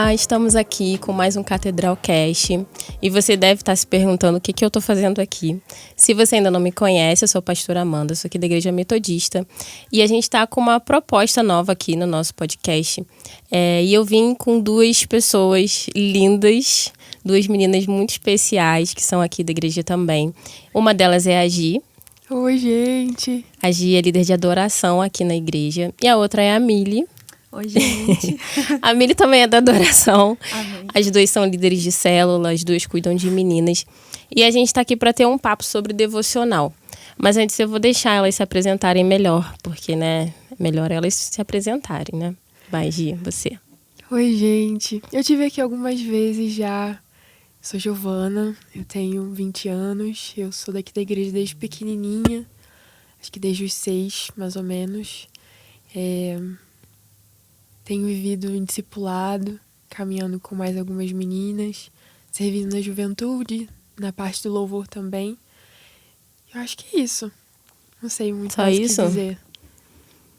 Olá, estamos aqui com mais um Catedral Cast e você deve estar se perguntando o que eu estou fazendo aqui. Se você ainda não me conhece, eu sou a pastora Amanda, sou aqui da Igreja Metodista e a gente está com uma proposta nova aqui no nosso podcast. E eu vim com duas pessoas lindas, duas meninas muito especiais que são aqui da igreja também. Uma delas é a Gi. Oi, gente. A Gi é líder de adoração aqui na igreja e a outra é a Mili. Oi, gente. A Mili também é da adoração. Amém. As duas são líderes de célula, as duas cuidam de meninas. E a gente está aqui para ter um papo sobre devocional. Mas antes eu vou deixar elas se apresentarem melhor, porque, né, é melhor elas se apresentarem, né? Vai, Gi, você. Oi, gente. Eu tive aqui algumas vezes já. Sou Giovana, eu tenho 20 anos. Eu sou daqui da igreja desde pequenininha. Acho que desde os 6, mais ou menos. Tenho vivido em discipulado, caminhando com mais algumas meninas, servindo na juventude, na parte do louvor também. Eu acho que é isso. Não sei muito Só mais o isso? que dizer.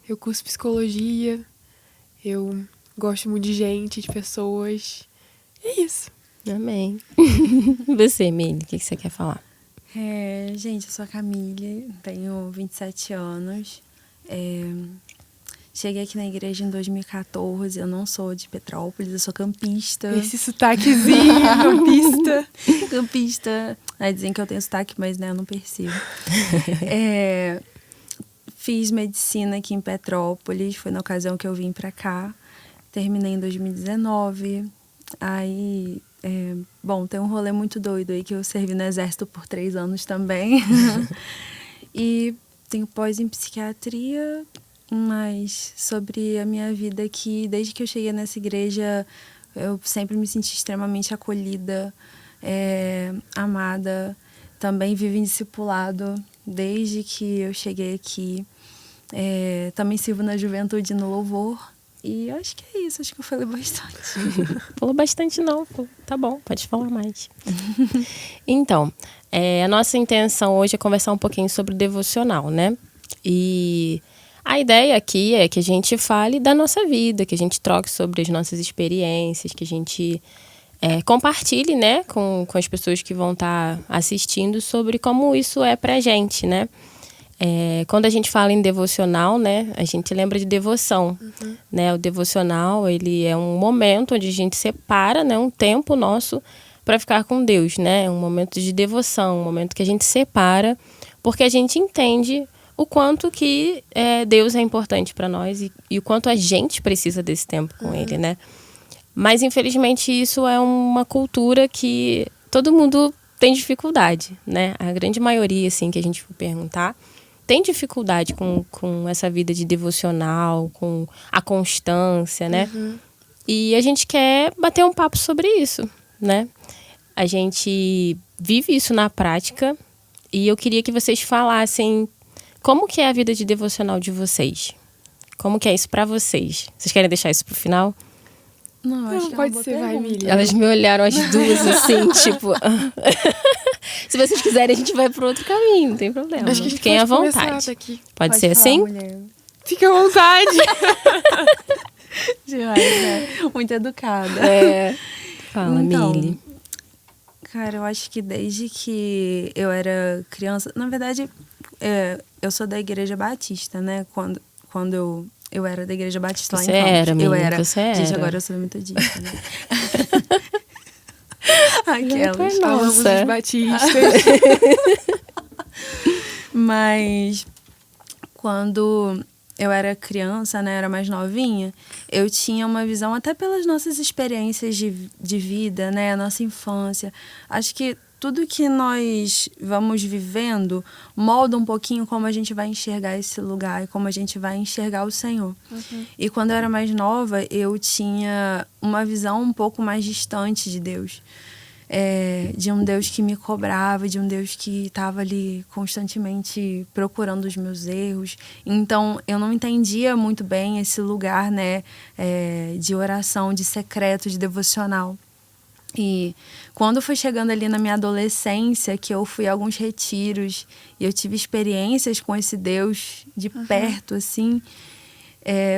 Eu curso psicologia, eu gosto muito de gente, de pessoas. É isso. Amém. Você, Mili, o que você quer falar? Gente, eu sou a Camille, tenho 27 anos. Cheguei aqui na igreja em 2014, eu não sou de Petrópolis, eu sou campista. Esse sotaquezinho, campista. Campista. Aí dizem que eu tenho sotaque, mas né, eu não percebo. Fiz medicina aqui em Petrópolis, foi na ocasião que eu vim pra cá. Terminei em 2019. Aí, tem um rolê muito doido aí que eu servi no exército por 3 anos também. E tenho pós em psiquiatria. Mas sobre a minha vida aqui, desde que eu cheguei nessa igreja, eu sempre me senti extremamente acolhida, amada. Também vivo em discipulado desde que eu cheguei aqui. Também sirvo na juventude no louvor. E acho que é isso, acho que eu falei bastante. Falou bastante não, tá bom, pode falar mais. Então, a nossa intenção hoje é conversar um pouquinho sobre o devocional, né? E a ideia aqui é que a gente fale da nossa vida, que a gente troque sobre as nossas experiências, que a gente compartilhe, né, com as pessoas que vão estar assistindo sobre como isso é pra gente, né? Quando a gente fala em devocional, né, a gente lembra de devoção, né? O devocional, ele é um momento onde a gente separa, né, um tempo nosso para ficar com Deus, né? Um momento de devoção, um momento que a gente separa, porque a gente entende o quanto que Deus é importante para nós e o quanto a gente precisa desse tempo com Ele, né? Mas, infelizmente, isso é uma cultura que todo mundo tem dificuldade, né? A grande maioria, assim, que a gente for perguntar, tem dificuldade com essa vida de devocional, com a constância, né? E a gente quer bater um papo sobre isso, né? A gente vive isso na prática e eu queria que vocês falassem como que é a vida de devocional de vocês? Como que é isso pra vocês? Vocês querem deixar isso pro final? Não, acho que pode é ser, vai, Mili. Elas me olharam as duas assim, tipo... Se vocês quiserem, a gente vai pro outro caminho, não tem problema. Acho que a gente Fiquem à pode começar vontade. daqui. Pode ser falar, assim? mulher. Fica à vontade. Demais, né? Muito educada. Fala, Então, Mili. Cara, eu acho que desde que eu era criança... Na verdade, eu sou da Igreja Batista, né? Quando eu era da Igreja Batista lá em Você Campos. era, menina, eu era. você era. Gente, agora eu sou metodista, né? Aquelas. Amamos Nossa. os batistas. Mas quando eu era criança, né, era mais novinha, eu tinha uma visão, até pelas nossas experiências de vida, né, a nossa infância. Acho que tudo que nós vamos vivendo molda um pouquinho como a gente vai enxergar esse lugar e como a gente vai enxergar o Senhor. E quando eu era mais nova, eu tinha uma visão um pouco mais distante de Deus. De um Deus que me cobrava, de um Deus que estava ali constantemente procurando os meus erros. Então, eu não entendia muito bem esse lugar, né, de oração, de secreto, de devocional. E quando foi chegando ali na minha adolescência, que eu fui a alguns retiros e eu tive experiências com esse Deus de perto, assim,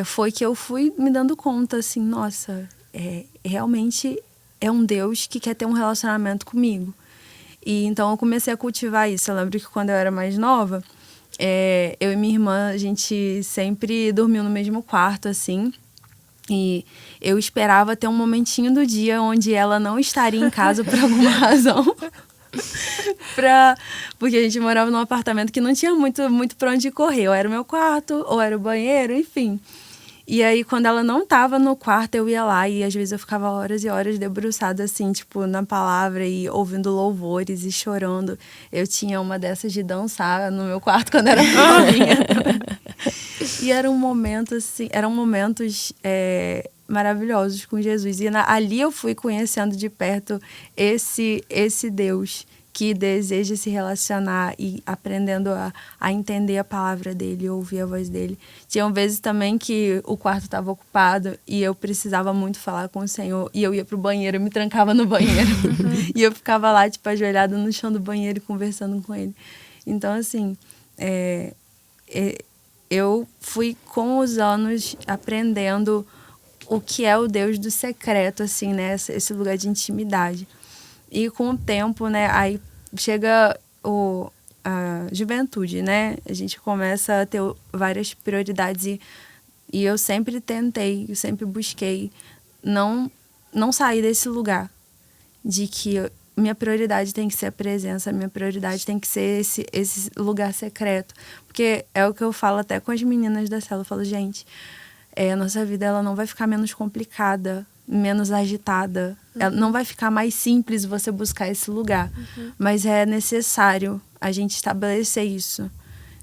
foi que eu fui me dando conta, assim, nossa, realmente é um Deus que quer ter um relacionamento comigo. E então eu comecei a cultivar isso. Eu lembro que quando eu era mais nova, eu e minha irmã, a gente sempre dormiu no mesmo quarto, assim. E eu esperava ter um momentinho do dia onde ela não estaria em casa por alguma razão. Porque a gente morava num apartamento que não tinha muito pra onde correr. Ou era o meu quarto, ou era o banheiro, enfim. E aí, quando ela não tava no quarto, eu ia lá e às vezes eu ficava horas e horas debruçada, assim, tipo, na palavra e ouvindo louvores e chorando. Eu tinha uma dessas de dançar no meu quarto quando era novinha. E era um momento, assim, eram momentos maravilhosos com Jesus. E ali eu fui conhecendo de perto esse Deus que deseja se relacionar e aprendendo a entender a palavra dele, ouvir a voz dele. Tinham vezes também que o quarto estava ocupado e eu precisava muito falar com o Senhor e eu ia pro banheiro, eu me trancava no banheiro e eu ficava lá, tipo, ajoelhada no chão do banheiro conversando com ele. Então, assim, eu fui com os anos aprendendo o que é o Deus do secreto, assim, né? Esse lugar de intimidade. E com o tempo, né, aí chega a juventude, né? A gente começa a ter várias prioridades e eu sempre tentei, eu sempre busquei não sair desse lugar de que minha prioridade tem que ser a presença, minha prioridade tem que ser esse lugar secreto. Porque é o que eu falo até com as meninas da célula, eu falo, gente, a nossa vida ela não vai ficar menos complicada, menos agitada. Ela não vai ficar mais simples você buscar esse lugar. Mas é necessário a gente estabelecer isso.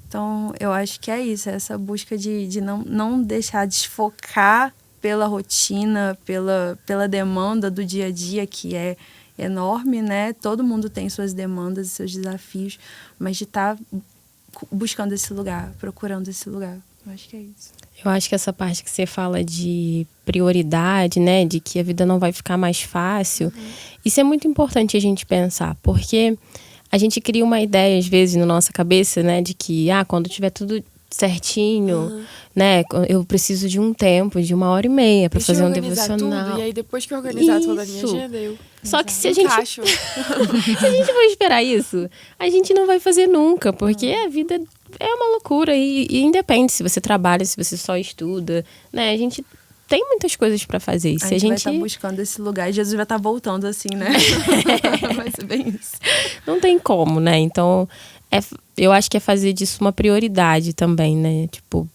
Então, eu acho que é isso. É essa busca de não deixar desfocar pela rotina, pela demanda do dia a dia, que é enorme, né? Todo mundo tem suas demandas e seus desafios. Mas de estar buscando esse lugar, procurando esse lugar. Eu acho que é isso. Eu acho que essa parte que você fala de prioridade, né, de que a vida não vai ficar mais fácil, isso é muito importante a gente pensar, porque a gente cria uma ideia, às vezes, na nossa cabeça, né, de que, quando tiver tudo certinho, né, eu preciso de um tempo, de 1h30 para fazer um devocional. Tudo, e aí depois que eu organizar toda a minha agenda, eu Só que se a gente for esperar isso, a gente não vai fazer nunca, porque a vida é uma loucura e independe se você trabalha, se você só estuda, né? A gente tem muitas coisas para fazer. A gente vai estar buscando esse lugar e Jesus vai estar voltando assim, né? Vai ser bem isso. Não tem como, né? Então, eu acho que é fazer disso uma prioridade também, né? Tipo,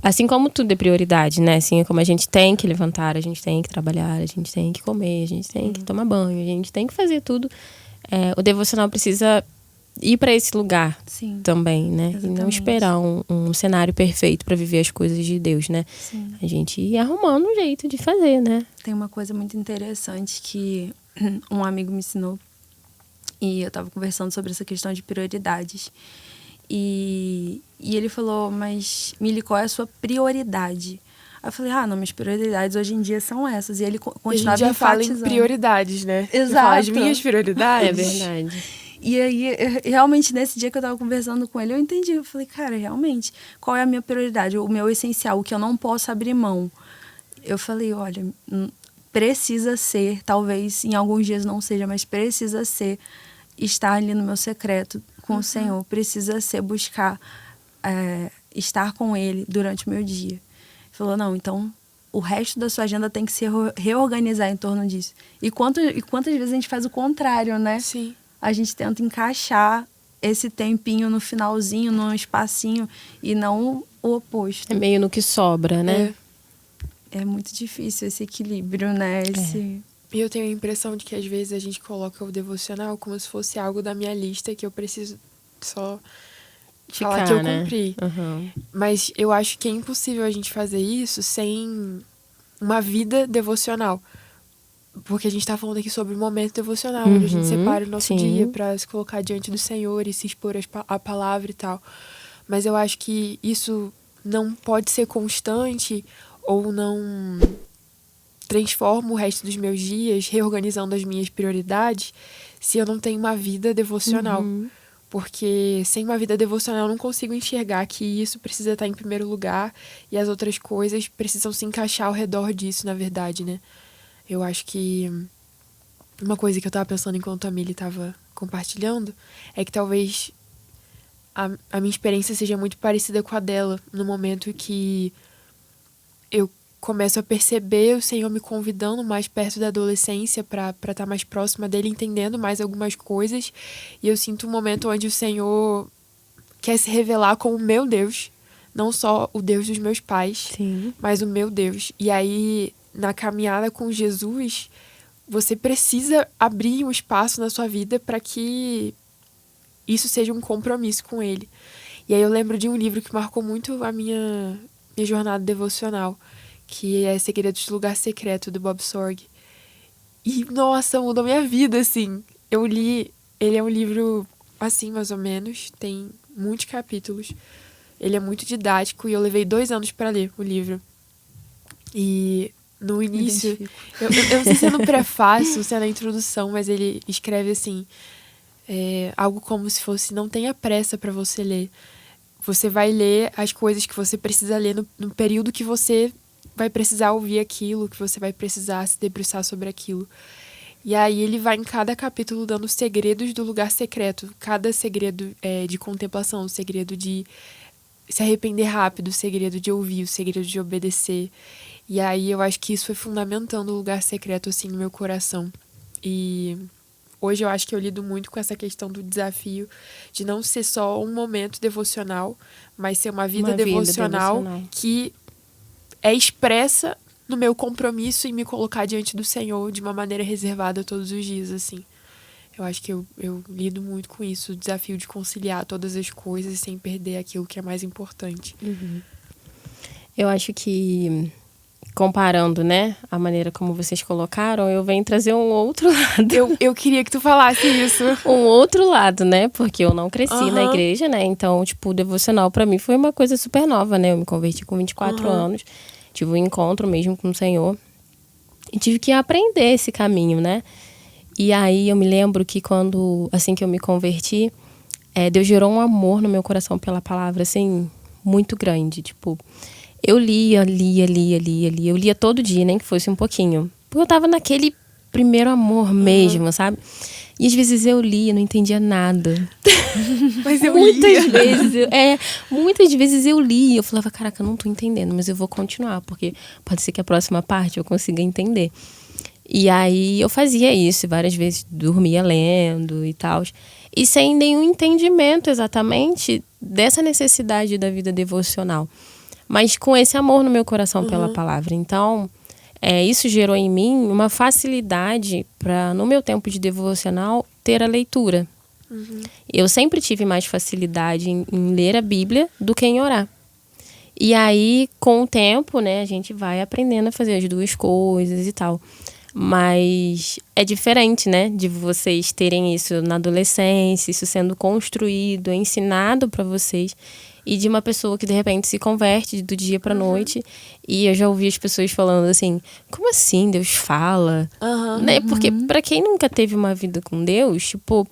assim como tudo é prioridade, né? Assim como a gente tem que levantar, a gente tem que trabalhar, a gente tem que comer, a gente tem que tomar banho, a gente tem que fazer tudo. O devocional precisa ir para esse lugar também, né? Exatamente. E não esperar um cenário perfeito para viver as coisas de Deus, né? Sim. A gente ir arrumando um jeito de fazer, né? Tem uma coisa muito interessante que um amigo me ensinou e eu estava conversando sobre essa questão de prioridades. E ele falou, mas Mili, qual é a sua prioridade? Aí eu falei, não, minhas prioridades hoje em dia são essas. E ele continuava já fala em prioridades, né? Exato. Fala as minhas prioridades. É verdade. E aí, realmente, nesse dia que eu tava conversando com ele, eu entendi. Eu falei, cara, realmente, qual é a minha prioridade? O meu essencial, o que eu não posso abrir mão. Eu falei, olha, precisa ser, talvez em alguns dias não seja, mas precisa ser estar ali no meu secreto com o Senhor. Precisa ser buscar estar com Ele durante o meu dia. Ele falou, não, então o resto da sua agenda tem que se reorganizar em torno disso. E quantas vezes a gente faz o contrário, né? Sim. A gente tenta encaixar esse tempinho no finalzinho, num espacinho, e não o oposto. É meio no que sobra, né? É muito difícil esse equilíbrio, né? E eu tenho a impressão de que às vezes a gente coloca o devocional como se fosse algo da minha lista que eu preciso só falar que eu cumpri. Mas eu acho que é impossível a gente fazer isso sem uma vida devocional. Porque a gente tá falando aqui sobre o momento devocional, onde a gente separa o nosso dia para se colocar diante do Senhor e se expor à palavra e tal. Mas eu acho que isso não pode ser constante ou não transforma o resto dos meus dias, reorganizando as minhas prioridades, se eu não tenho uma vida devocional. Porque sem uma vida devocional eu não consigo enxergar que isso precisa estar em primeiro lugar e as outras coisas precisam se encaixar ao redor disso, na verdade, né? Eu acho que uma coisa que eu tava pensando enquanto a Mili tava compartilhando é que talvez a minha experiência seja muito parecida com a dela, no momento que eu começo a perceber o Senhor me convidando mais perto da adolescência para estar mais próxima dele, entendendo mais algumas coisas. E eu sinto um momento onde o Senhor quer se revelar como o meu Deus, não só o Deus dos meus pais, Sim. mas o meu Deus. E aí, na caminhada com Jesus, você precisa abrir um espaço na sua vida para que isso seja um compromisso com ele. E aí eu lembro de um livro que marcou muito a minha jornada devocional, que é Segredos do Lugar Secreto, do Bob Sorg. E, nossa, mudou minha vida, assim. Eu li... Ele é um livro, assim, mais ou menos. Tem muitos capítulos. Ele é muito didático e eu levei 2 anos para ler o livro. E no início... Eu não sei se é no prefácio, se é na introdução, mas ele escreve assim... algo como se fosse: não tenha pressa para você ler. Você vai ler as coisas que você precisa ler no período que você vai precisar ouvir aquilo, que você vai precisar se debruçar sobre aquilo. E aí ele vai em cada capítulo dando segredos do lugar secreto. Cada segredo de contemplação, o segredo de se arrepender rápido, o segredo de ouvir, o segredo de obedecer. E aí eu acho que isso foi fundamentando o lugar secreto assim no meu coração. E hoje eu acho que eu lido muito com essa questão do desafio de não ser só um momento devocional, mas ser uma vida devocional que é expressa no meu compromisso em me colocar diante do Senhor de uma maneira reservada todos os dias, assim. Eu acho que eu lido muito com isso, o desafio de conciliar todas as coisas sem perder aquilo que é mais importante. Uhum. Eu acho que, comparando, né, a maneira como vocês colocaram, eu venho trazer um outro lado. Eu queria que tu falasse isso. Um outro lado, né, porque eu não cresci na igreja, né, então, tipo, o devocional pra mim foi uma coisa super nova, né, eu me converti com 24 anos, tive um encontro mesmo com o Senhor e tive que aprender esse caminho, né. E aí eu me lembro que quando, assim que eu me converti, Deus gerou um amor no meu coração pela palavra, assim, muito grande, tipo... Eu lia. Eu lia todo dia, nem que fosse um pouquinho. Porque eu tava naquele primeiro amor mesmo, sabe? E às vezes eu lia, não entendia nada. Mas eu muitas vezes eu lia. Eu falava, caraca, eu não tô entendendo, mas eu vou continuar, porque pode ser que a próxima parte eu consiga entender. E aí eu fazia isso, várias vezes dormia lendo e tal. E sem nenhum entendimento exatamente dessa necessidade da vida devocional. Mas com esse amor no meu coração pela palavra. Então, isso gerou em mim uma facilidade para, no meu tempo de devocional, ter a leitura. Eu sempre tive mais facilidade em ler a Bíblia do que em orar. E aí, com o tempo, né, a gente vai aprendendo a fazer as duas coisas e tal. Mas é diferente, né, de vocês terem isso na adolescência, isso sendo construído, ensinado para vocês. E de uma pessoa que de repente se converte do dia pra noite. E eu já ouvi as pessoas falando assim: como assim Deus fala? Né? Porque pra quem nunca teve uma vida com Deus, tipo,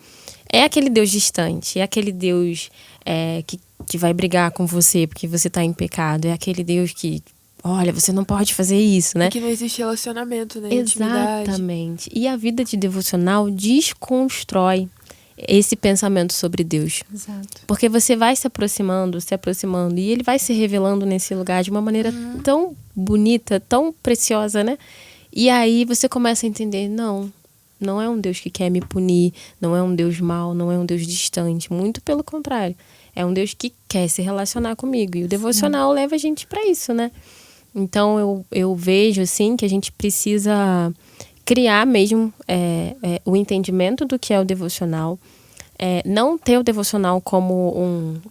é aquele Deus distante, é aquele Deus que vai brigar com você porque você tá em pecado, é aquele Deus que, olha, você não pode fazer isso, né? É que não existe relacionamento, né? Exatamente. E a vida de devocional desconstrói esse pensamento sobre Deus. Exato. Porque você vai se aproximando, e ele vai se revelando nesse lugar de uma maneira tão bonita, tão preciosa, né? E aí você começa a entender, não é um Deus que quer me punir, não é um Deus mau, não é um Deus distante, muito pelo contrário. É um Deus que quer se relacionar comigo. E o devocional leva a gente para isso, né? Então eu vejo, assim, que a gente precisa criar mesmo o entendimento do que é o devocional. Não ter o devocional como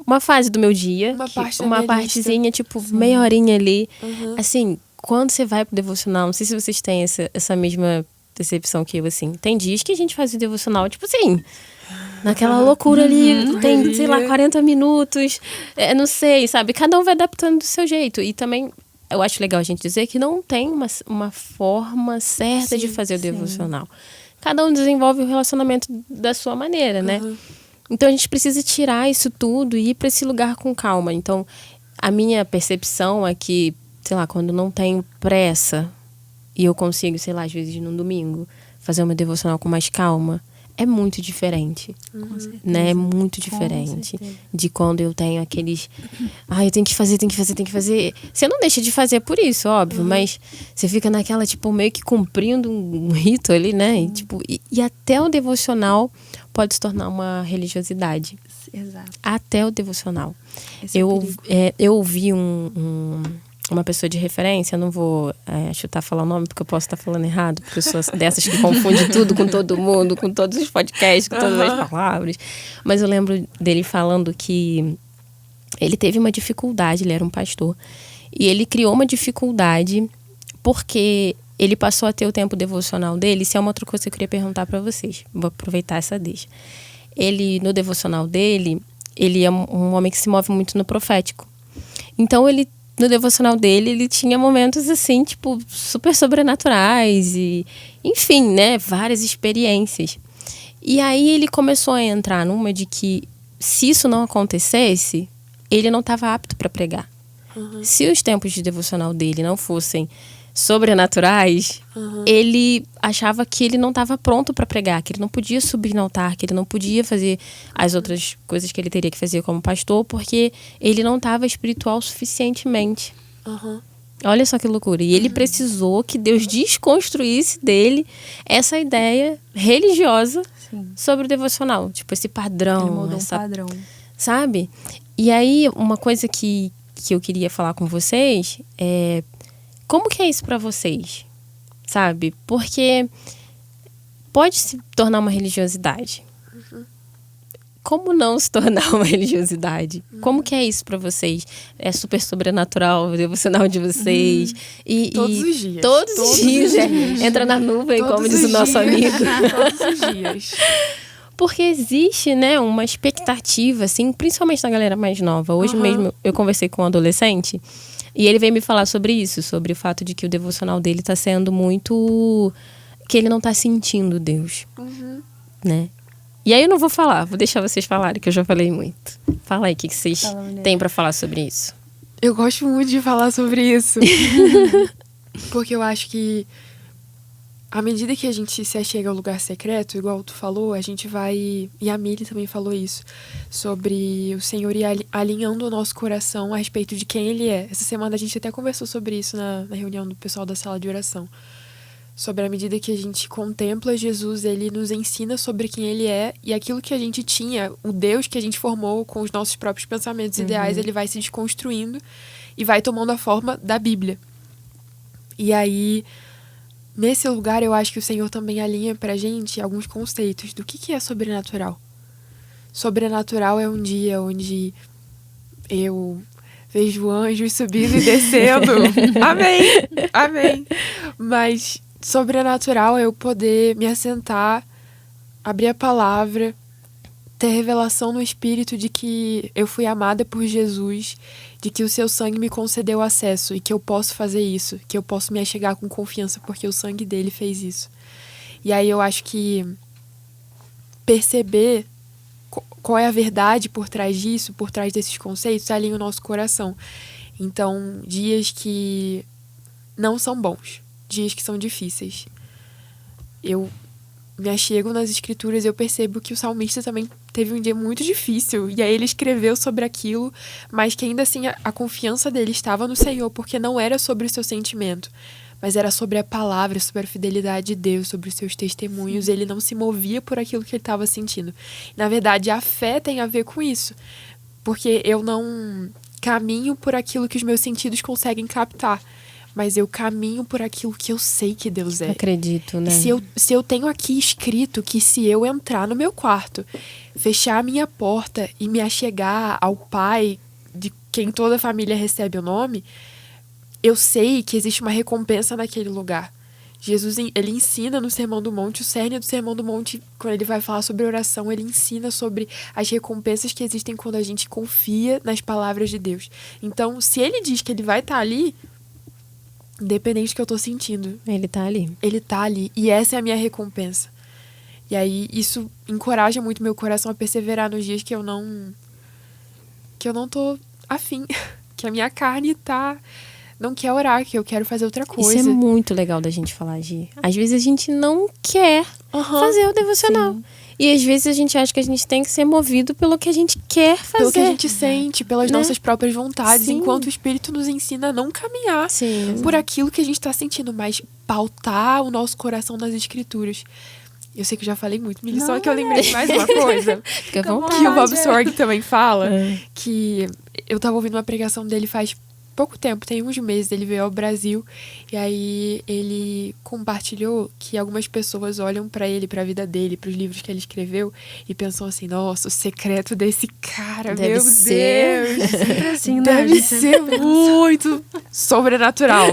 uma fase do meu dia. Uma partezinha, tipo, meia horinha ali. Assim, quando você vai pro devocional, não sei se vocês têm essa mesma percepção que eu, assim. Tem dias que a gente faz o devocional, tipo assim, naquela loucura ali, tem, sei lá, 40 minutos, não sei, sabe? Cada um vai adaptando do seu jeito. E também, eu acho legal a gente dizer que não tem uma forma certa de fazer o devocional. Cada um desenvolve o relacionamento da sua maneira, né? Então, a gente precisa tirar isso tudo e ir para esse lugar com calma. Então, a minha percepção é que sei lá, quando não tenho pressa e eu consigo, sei lá, às vezes num domingo, fazer uma devocional com mais calma, é muito diferente. Com certeza. Né? É muito Com diferente certeza. de quando eu tenho aqueles... eu tenho que fazer. Você não deixa de fazer por isso, óbvio, mas você fica naquela, tipo, meio que cumprindo um rito ali, né? E, tipo, e até o devocional pode se tornar uma religiosidade. Exato. Até o devocional. Esse é o perigo. Eu ouvi uma pessoa de referência, eu não vou chutar falar o nome, porque eu posso estar falando errado, porque eu sou dessas que confunde tudo com todo mundo, com todos os podcasts, com todas as palavras. Mas eu lembro dele falando que ele teve uma dificuldade, ele era um pastor, e ele criou uma dificuldade porque ele passou a ter o tempo devocional dele. Isso é uma outra coisa que eu queria perguntar para vocês. Vou aproveitar essa deixa. Ele, no devocional dele, ele é um homem que se move muito no profético. Então, no devocional dele, ele tinha momentos assim, tipo, super sobrenaturais e, enfim, né, várias experiências. E aí ele começou a entrar numa de que, se isso não acontecesse, ele não estava apto para pregar. Se os tempos de devocional dele não fossem sobrenaturais, ele achava que ele não estava pronto para pregar, que ele não podia subir no altar, que ele não podia fazer as outras coisas que ele teria que fazer como pastor, porque ele não estava espiritual suficientemente. Olha só que loucura. E ele precisou que Deus desconstruísse dele essa ideia religiosa sobre o devocional. Tipo, esse padrão. Ele mudou um padrão. Sabe? E aí, uma coisa que eu queria falar com vocês é... Como que é isso pra vocês? Sabe? Porque pode se tornar uma religiosidade. Como não se tornar uma religiosidade? Como que é isso pra vocês? É super sobrenatural o devocional de vocês? Todos os dias. Todos os dias. Entra na nuvem, como diz o nosso amigo. Todos os dias. Porque existe, né, uma expectativa, assim, principalmente na galera mais nova. Hoje mesmo eu conversei com um adolescente e ele veio me falar sobre isso, sobre o fato de que o devocional dele tá sendo muito... que ele não tá sentindo Deus, né? E aí eu não vou falar, vou deixar vocês falarem, que eu já falei muito. Fala aí, o que vocês têm pra falar sobre isso? Eu gosto muito de falar sobre isso. Porque eu acho que à medida que a gente se achega ao lugar secreto, igual tu falou, a gente vai... E a Mili também falou isso. Sobre o Senhor ir alinhando o nosso coração a respeito de quem Ele é. Essa semana a gente até conversou sobre isso na reunião do pessoal da sala de oração. Sobre a medida que a gente contempla Jesus, Ele nos ensina sobre quem Ele é. E aquilo que a gente tinha, o Deus que a gente formou com os nossos próprios pensamentos ideais, Ele vai se desconstruindo e vai tomando a forma da Bíblia. E aí... Nesse lugar, eu acho que o Senhor também alinha pra gente alguns conceitos do que é sobrenatural. Sobrenatural é um dia onde eu vejo anjos subindo e descendo. Amém! Amém! Mas sobrenatural é eu poder me assentar, abrir a palavra, ter revelação no Espírito de que eu fui amada por Jesus, de que o seu sangue me concedeu acesso e que eu posso fazer isso, que eu posso me achegar com confiança porque o sangue dele fez isso. E aí eu acho que perceber qual é a verdade por trás disso, por trás desses conceitos, alinha o nosso coração. Então, dias que não são bons, dias que são difíceis, eu me achego nas escrituras e eu percebo que o salmista também teve um dia muito difícil. E aí ele escreveu sobre aquilo, mas que ainda assim a confiança dele estava no Senhor, porque não era sobre o seu sentimento, mas era sobre a palavra, sobre a fidelidade de Deus, sobre os seus testemunhos. Ele não se movia por aquilo que ele estava sentindo. Na verdade, a fé tem a ver com isso, porque eu não caminho por aquilo que os meus sentidos conseguem captar, mas eu caminho por aquilo que eu sei que Deus é. Acredito, né? Se eu tenho aqui escrito que se eu entrar no meu quarto, fechar a minha porta e me achegar ao Pai, de quem toda a família recebe o nome, eu sei que existe uma recompensa naquele lugar. Jesus, ele ensina no Sermão do Monte, o cerne do Sermão do Monte, quando ele vai falar sobre oração, ele ensina sobre as recompensas que existem quando a gente confia nas palavras de Deus. Então, se ele diz que ele vai estar ali, independente do que eu tô sentindo, Ele tá ali. Ele tá ali. E essa é a minha recompensa. E aí, isso encoraja muito meu coração a perseverar nos dias que eu não tô afim. Que a minha carne tá não quer orar, que eu quero fazer outra coisa. Isso é muito legal da gente falar, Gi. Às vezes a gente não quer fazer o devocional. Sim. E às vezes a gente acha que a gente tem que ser movido pelo que a gente quer fazer. Pelo que a gente sente, pelas Né? nossas próprias vontades, Sim. enquanto o Espírito nos ensina a não caminhar Sim. por aquilo que a gente tá sentindo, mas pautar o nosso coração nas Escrituras. Eu sei que eu já falei muito, Mili, só que eu lembrei de mais uma coisa. Fica à Que o vontade. Bob Sorg também fala, É. que eu tava ouvindo uma pregação dele faz pouco tempo, tem uns meses, ele veio ao Brasil, e aí ele compartilhou que algumas pessoas olham pra ele, pra vida dele, pros livros que ele escreveu, e pensam assim, nossa, o secreto desse cara, Deve meu ser. Deus, Sempre assim, né? deve A gente sempre ser muito sobrenatural,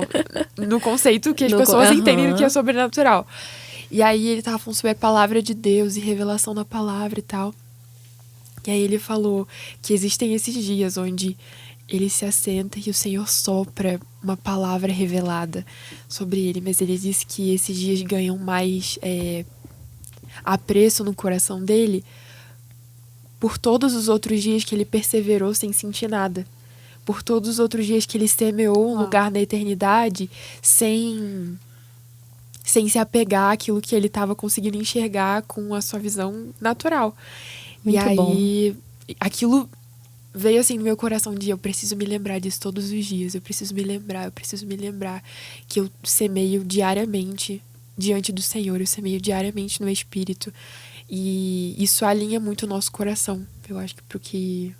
no conceito que as No pessoas entendem do que é aham. sobrenatural. E aí ele tava falando sobre a palavra de Deus e revelação da palavra e tal. E aí ele falou que existem esses dias onde ele se assenta e o Senhor sopra uma palavra revelada sobre ele. Mas ele disse que esses dias ganham mais apreço no coração dele por todos os outros dias que ele perseverou sem sentir nada. Por todos os outros dias que ele semeou um lugar na eternidade sem se apegar àquilo que ele estava conseguindo enxergar com a sua visão natural. Muito e aí, bom. aquilo veio assim no meu coração de eu preciso me lembrar disso todos os dias, eu preciso me lembrar que eu semeio diariamente diante do Senhor, eu semeio diariamente no Espírito. E isso alinha muito o nosso coração, eu acho que pro que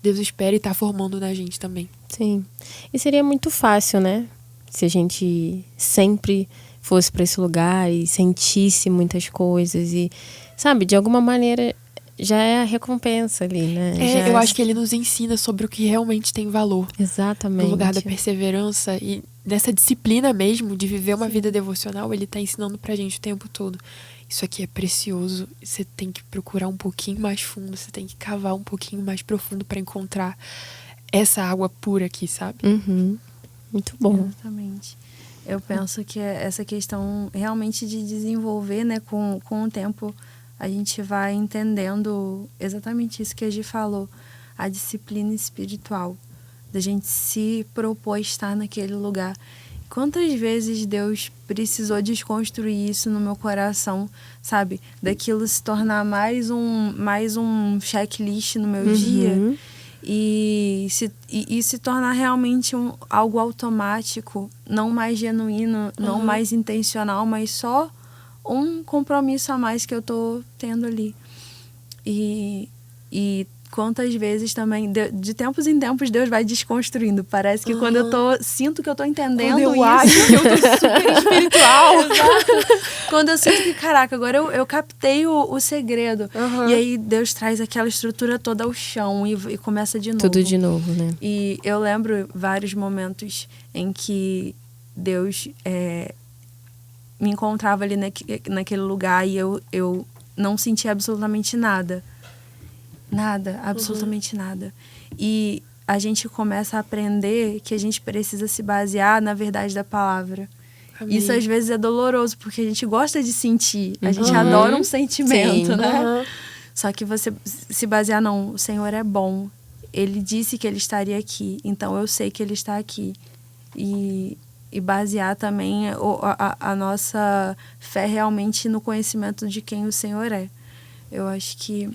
Deus espera e tá formando na gente também. Sim. E seria muito fácil, né? Se a gente sempre fosse para esse lugar e sentisse muitas coisas e, sabe, de alguma maneira já é a recompensa ali, né? Já Eu acho que ele nos ensina sobre o que realmente tem valor. Exatamente. No lugar da perseverança e nessa disciplina mesmo de viver uma vida devocional, ele tá ensinando pra gente o tempo todo. Isso aqui é precioso, você tem que procurar um pouquinho mais fundo, você tem que cavar um pouquinho mais profundo pra encontrar essa água pura aqui, sabe? Uhum. Muito bom. Exatamente. Eu penso que essa questão realmente de desenvolver, né, com o tempo, a gente vai entendendo exatamente isso que a Gi falou, a disciplina espiritual, da gente se propor estar naquele lugar. Quantas vezes Deus precisou desconstruir isso no meu coração, sabe? Daquilo se tornar mais um checklist no meu dia e se tornar realmente algo automático, não mais genuíno, não mais intencional, mas só um compromisso a mais que eu tô tendo ali. E quantas vezes também, de tempos em tempos, Deus vai desconstruindo. Parece que quando eu sinto que eu tô entendendo Quando eu isso. acho que eu tô super espiritual. Quando eu sinto que, caraca, agora eu captei o segredo. E aí Deus traz aquela estrutura toda ao chão e começa de novo. Tudo de novo, né? E eu lembro vários momentos em que Deus me encontrava ali naquele lugar e eu não sentia absolutamente nada. Nada, absolutamente nada. E a gente começa a aprender que a gente precisa se basear na verdade da palavra. Amém. Isso às vezes é doloroso, porque a gente gosta de sentir. A gente adora um sentimento, Sim. né? Só que você se basear, não, o Senhor é bom. Ele disse que Ele estaria aqui, então eu sei que Ele está aqui. E basear também a nossa fé realmente no conhecimento de quem o Senhor é. Eu acho que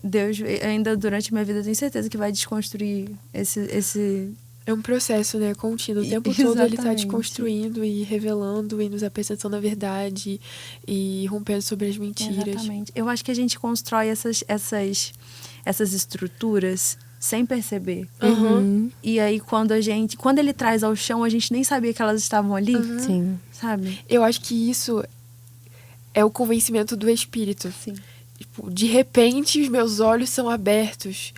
Deus, ainda durante a minha vida, eu tenho certeza que vai desconstruir esse... É um processo, né, contínuo. O tempo todo ele tá Exatamente. desconstruindo e revelando e nos apresentando a verdade e rompendo sobre as mentiras. Exatamente. Eu acho que a gente constrói essas estruturas sem perceber. E aí, quando ele traz ao chão, a gente nem sabia que elas estavam ali, Sim. sabe? Eu acho que isso é o convencimento do Espírito. Sim. Tipo, de repente, os meus olhos são abertos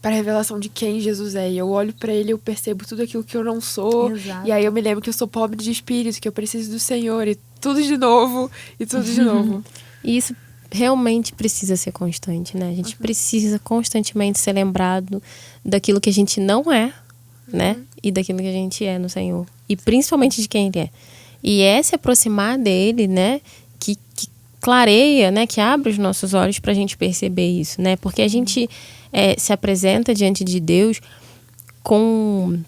para a revelação de quem Jesus é. E eu olho para Ele e eu percebo tudo aquilo que eu não sou. Exato. E aí eu me lembro que eu sou pobre de espírito, que eu preciso do Senhor. E tudo de novo, e tudo de novo. E isso realmente precisa ser constante, né? A gente precisa constantemente ser lembrado daquilo que a gente não é, né? E daquilo que a gente é no Senhor. E principalmente de quem Ele é. E é se aproximar dEle, né? Que clareia, né? Que abre os nossos olhos para a gente perceber isso, né? Porque a gente se apresenta diante de Deus com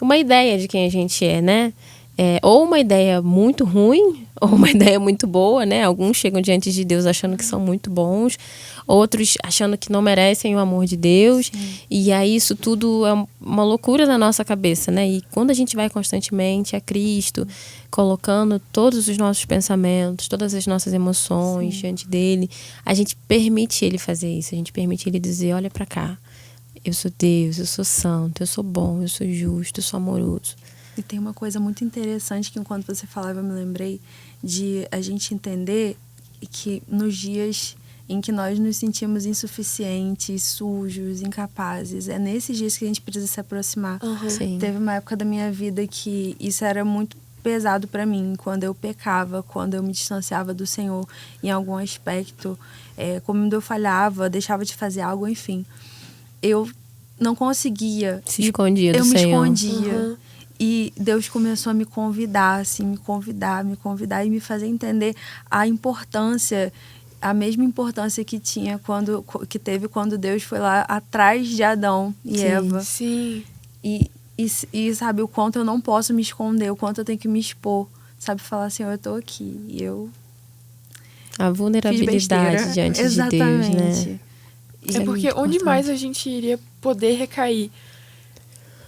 uma ideia de quem a gente é, né? Ou uma ideia muito ruim, ou uma ideia muito boa, né? Alguns chegam diante de Deus achando que são muito bons, outros achando que não merecem o amor de Deus. Sim. E aí isso tudo é uma loucura na nossa cabeça, né? E quando a gente vai constantemente a Cristo, colocando todos os nossos pensamentos, todas as nossas emoções diante dele, a gente permite ele fazer isso, a gente permite ele dizer, olha pra cá, eu sou Deus, eu sou santo, eu sou bom, eu sou justo, eu sou amoroso. E tem uma coisa muito interessante que enquanto você falava eu me lembrei de a gente entender que nos dias em que nós nos sentimos insuficientes, sujos, incapazes, é nesses dias que a gente precisa se aproximar. Sim. Teve uma época da minha vida que isso era muito pesado para mim, quando eu pecava, quando eu me distanciava do Senhor em algum aspecto, quando eu falhava, deixava de fazer algo, enfim. Eu não conseguia. Se escondia do Senhor. Eu me escondia. E Deus começou a me convidar, assim, me convidar e me fazer entender a importância, a mesma importância que teve quando Deus foi lá atrás de Adão e Eva. Sim. E sabe, o quanto eu não posso me esconder, o quanto eu tenho que me expor. Sabe, falar assim, eu tô aqui. E eu a vulnerabilidade diante de Deus, né? Porque onde mais a gente iria poder recair?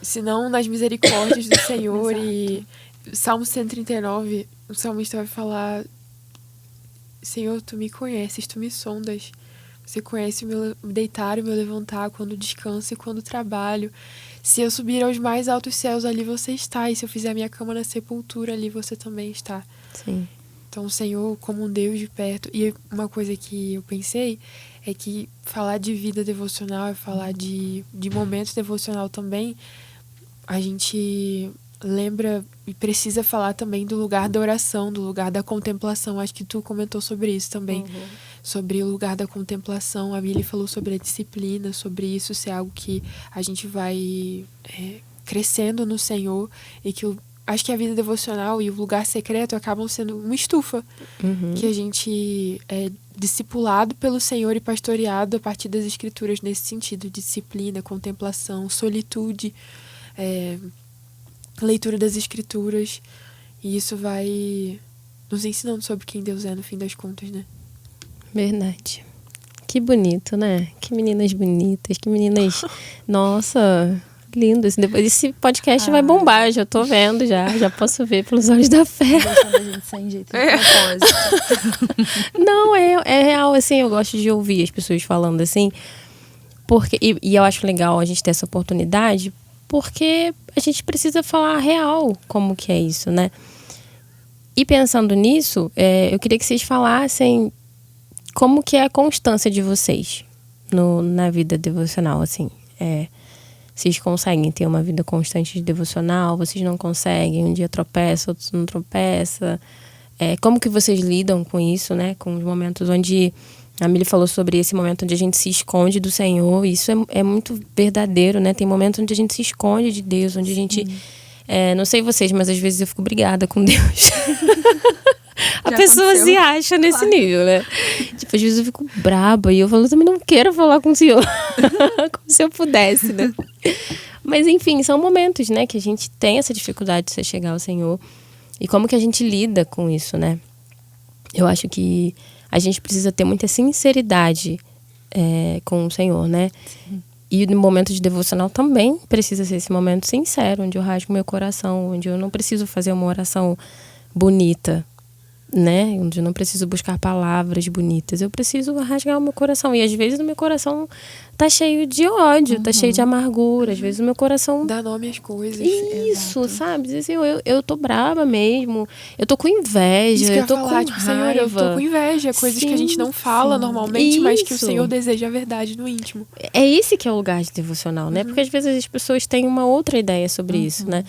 Senão nas misericórdias do Senhor. E Salmo 139, o salmista vai falar: Senhor, tu me conheces, tu me sondas. Você conhece o meu deitar e o meu levantar, quando descanso e quando trabalho. Se eu subir aos mais altos céus, ali você está. E se eu fizer a minha cama na sepultura, ali você também está. Sim. Então, o Senhor como um Deus de perto. E uma coisa que eu pensei é que falar de vida devocional, falar de momento devocional também, a gente lembra e precisa falar também do lugar da oração, do lugar da contemplação. Acho que tu comentou sobre isso também, sobre o lugar da contemplação. A Mili falou sobre a disciplina, sobre isso ser algo que a gente vai crescendo no Senhor, e que acho que a vida devocional e o lugar secreto acabam sendo uma estufa, que a gente é discipulado pelo Senhor e pastoreado a partir das Escrituras nesse sentido: disciplina, contemplação, solitude, leitura das Escrituras. E isso vai nos ensinando sobre quem Deus é no fim das contas, né? Verdade. Que bonito, né? Que meninas bonitas, que meninas... Nossa, lindo. Esse podcast vai bombar, já tô vendo, já posso ver pelos olhos da fé. Deixando a gente sem jeito de propósito. Não, é real, assim, eu gosto de ouvir as pessoas falando assim, porque, e eu acho legal a gente ter essa oportunidade, porque a gente precisa falar real como que é isso, né? E pensando nisso, eu queria que vocês falassem como que é a constância de vocês na vida devocional, assim. Vocês conseguem ter uma vida constante de devocional? Vocês não conseguem? Um dia tropeça, outro não tropeça. Como que vocês lidam com isso, né? Com os momentos onde... A Mili falou sobre esse momento onde a gente se esconde do Senhor. E isso é muito verdadeiro, né? Tem momentos onde a gente se esconde de Deus, onde a gente... não sei vocês, mas às vezes eu fico brigada com Deus. A pessoa aconteceu. Se acha nesse nível, né? Tipo, às vezes eu fico braba e eu falo, eu também não quero falar com o Senhor. Como se eu pudesse, né? Mas enfim, são momentos, né? Que a gente tem essa dificuldade de se chegar ao Senhor. E como que a gente lida com isso, né? Eu acho que a gente precisa ter muita sinceridade com o Senhor, né? Sim. E no momento de devocional também precisa ser esse momento sincero, onde eu rasgo meu coração, onde eu não preciso fazer uma oração bonita, né? Onde eu não preciso buscar palavras bonitas. Eu preciso rasgar o meu coração. E às vezes o meu coração tá cheio de ódio, tá cheio de amargura. Às vezes o meu coração... Dá nome às coisas. Isso, exato. Sabe? Dizer assim, eu tô brava mesmo. Eu tô com inveja. Isso que eu tô falar, com tipo, raiva. Senhor, eu tô com inveja. Coisas que a gente não fala normalmente, mas que o Senhor deseja a verdade no íntimo. É esse que é o lugar de devocional, né? Porque às vezes as pessoas têm uma outra ideia sobre isso, né?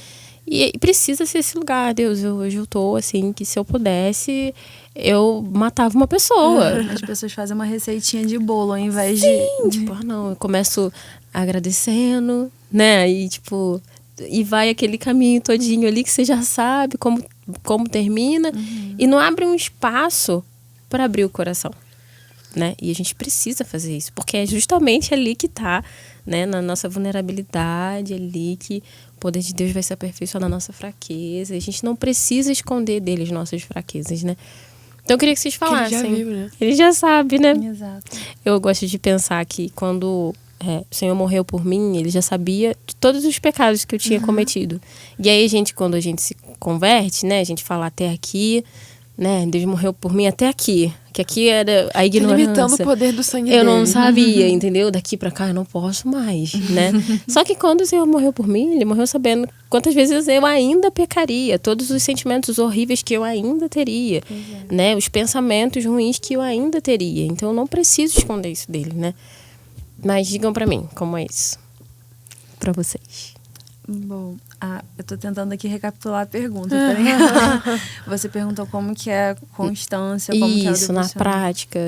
E precisa ser esse lugar. Deus, hoje eu tô assim, que se eu pudesse, eu matava uma pessoa. As pessoas fazem uma receitinha de bolo ao invés de... Tipo, não, eu começo agradecendo, né? E tipo, e vai aquele caminho todinho ali que você já sabe como termina. E não abre um espaço para abrir o coração, né? E a gente precisa fazer isso, porque é justamente ali que tá, né? Na nossa vulnerabilidade, ali que o poder de Deus vai se aperfeiçoar na nossa fraqueza. A gente não precisa esconder dele as nossas fraquezas, né? Então eu queria que vocês falassem. Ele já viu, né? Ele já sabe, né? Exato. Eu gosto de pensar que quando o Senhor morreu por mim, ele já sabia de todos os pecados que eu tinha cometido. E aí, quando a gente se converte, né? A gente fala até aqui, né? Deus morreu por mim até aqui. Que aqui era a ignorância. Limitando o poder do sangue Eu dele. não sabia, entendeu? Daqui pra cá eu não posso mais, né? Só que quando o Senhor morreu por mim, ele morreu sabendo quantas vezes eu ainda pecaria, todos os sentimentos horríveis que eu ainda teria, né? Os pensamentos ruins que eu ainda teria. Então eu não preciso esconder isso dele, né? Mas digam pra mim, como é isso? Pra vocês. Bom, eu tô tentando aqui recapitular a pergunta. Peraí. Você perguntou como que é a constância, como que é o Isso, na devocional. prática,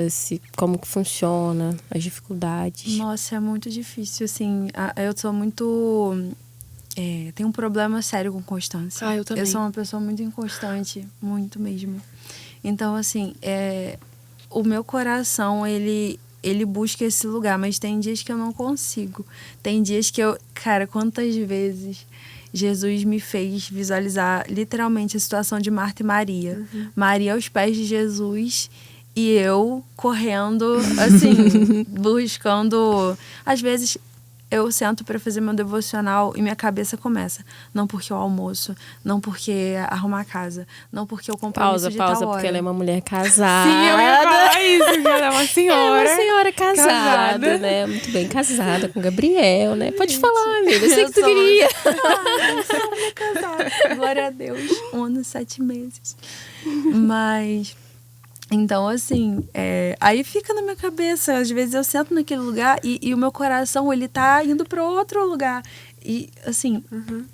como que funciona, as dificuldades. Nossa, é muito difícil, assim. Eu sou muito... tenho um problema sério com constância. Eu também. Eu sou uma pessoa muito inconstante, muito mesmo. Então, assim, o meu coração, ele busca esse lugar, mas tem dias que eu não consigo. Tem dias que cara, quantas vezes Jesus me fez visualizar literalmente a situação de Marta e Maria. Maria aos pés de Jesus e eu correndo, assim, buscando. Às vezes eu sento para fazer meu devocional e minha cabeça começa. Não porque eu almoço, não porque arrumar a casa, não porque eu compromisso de tal hora. Porque ela é uma mulher casada. Sim, eu ia falar isso, ela é uma senhora. É uma senhora casada, né? Muito bem casada com Gabriel, né? Pode falar, amiga. Eu sei que tu queria. Eu sou uma casada. Glória a Deus. 1 ano e 7 meses. Mas... Então, assim, aí fica na minha cabeça. Às vezes eu sento naquele lugar e o meu coração, ele tá indo para outro lugar. E, assim,